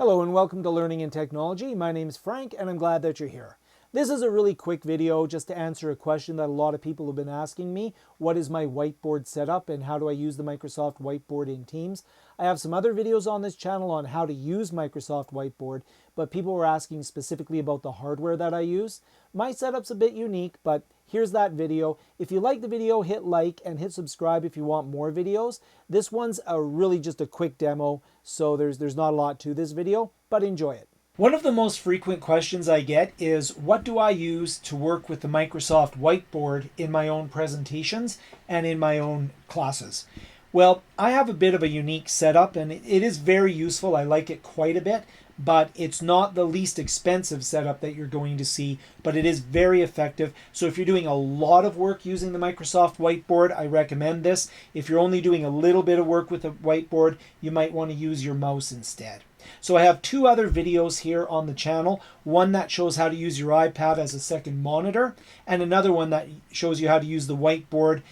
Hello and welcome to Learning in Technology. My name is Frank and I'm glad that you're here. This is a really quick video just to answer a question that a lot of people have been asking me. What is my whiteboard setup and how do I use the Microsoft Whiteboard in Teams? I have some other videos on this channel on how to use Microsoft Whiteboard, but people were asking specifically about the hardware that I use. My setup's a bit unique, but here's that video. If you like the video, hit like and hit subscribe if you want more videos. This one's really just a quick demo, so there's not a lot to this video, but enjoy it. One of the most frequent questions I get is, what do I use to work with the Microsoft Whiteboard in my own presentations and in my own classes? Well, I have a bit of a unique setup and it is very useful. I like it quite a bit, but it's not the least expensive setup that you're going to see, but it is very effective. So if you're doing a lot of work using the Microsoft Whiteboard, I recommend this. If you're only doing a little bit of work with a whiteboard, you might want to use your mouse instead. So I have two other videos here on the channel, one that shows how to use your iPad as a second monitor, and another one that shows you how to use the whiteboard,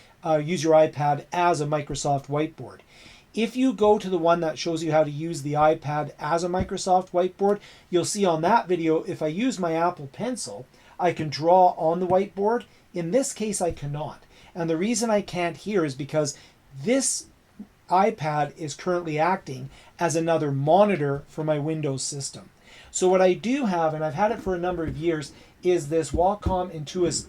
use your iPad as a Microsoft Whiteboard. If you go to the one that shows you how to use the iPad as a Microsoft Whiteboard, you'll see on that video, if I use my Apple Pencil, I can draw on the whiteboard. In this case, I cannot. And the reason I can't here is because this iPad is currently acting as another monitor for my Windows system. So what I do have, and I've had it for a number of years, is this Wacom Intuos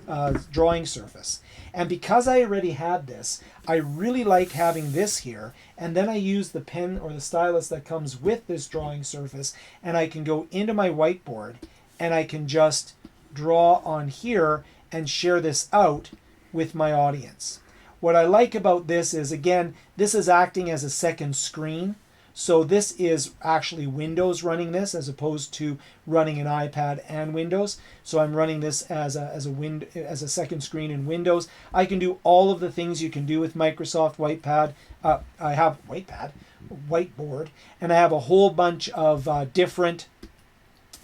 drawing surface. And because I already had this, I really like having this here, and then I use the pen or the stylus that comes with this drawing surface, and I can go into my whiteboard and I can just draw on here and share this out with my audience. What I like about this is, again, this is acting as a second screen. So this is actually Windows running this as opposed to running an iPad and Windows. So I'm running this as a second screen in Windows. I can do all of the things you can do with Microsoft Whiteboard, and I have a whole bunch of different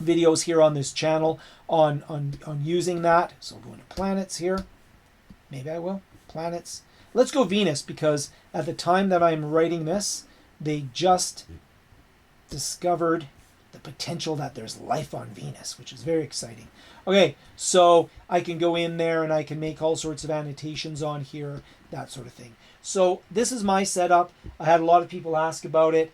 videos here on this channel on using that. So I'll go into planets here. Maybe I will. Planets. Let's go Venus, because at the time that I'm writing this, they just discovered the potential that there's life on Venus, which is very exciting. Okay, so I can go in there and I can make all sorts of annotations on here, that sort of thing. So this is my setup. I had a lot of people ask about it.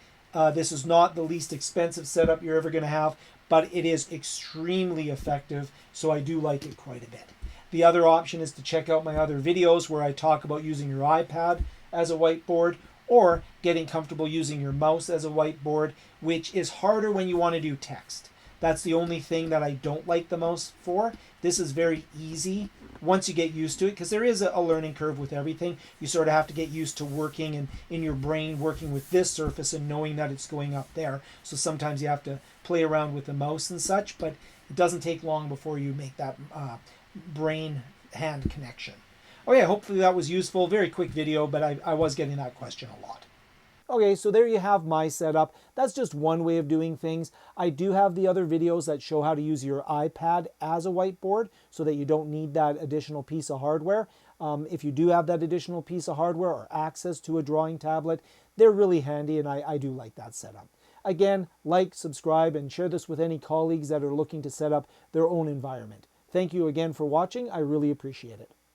This is not the least expensive setup you're ever going to have, but it is extremely effective, so I do like it quite a bit. The other option is to check out my other videos where I talk about using your iPad as a whiteboard or getting comfortable using your mouse as a whiteboard, which is harder when you want to do text. That's the only thing that I don't like the mouse for. This is very easy once you get used to it, because there is a learning curve with everything. You sort of have to get used to working and in your brain working with this surface and knowing that it's going up there. So sometimes you have to play around with the mouse and such, but it doesn't take long before you make that brain-hand connection. Okay, hopefully that was useful. Very quick video, but I was getting that question a lot. Okay, so there you have my setup. That's just one way of doing things. I do have the other videos that show how to use your iPad as a whiteboard so that you don't need that additional piece of hardware. If you do have that additional piece of hardware or access to a drawing tablet, they're really handy, and I do like that setup. Again, like, subscribe, and share this with any colleagues that are looking to set up their own environment. Thank you again for watching. I really appreciate it.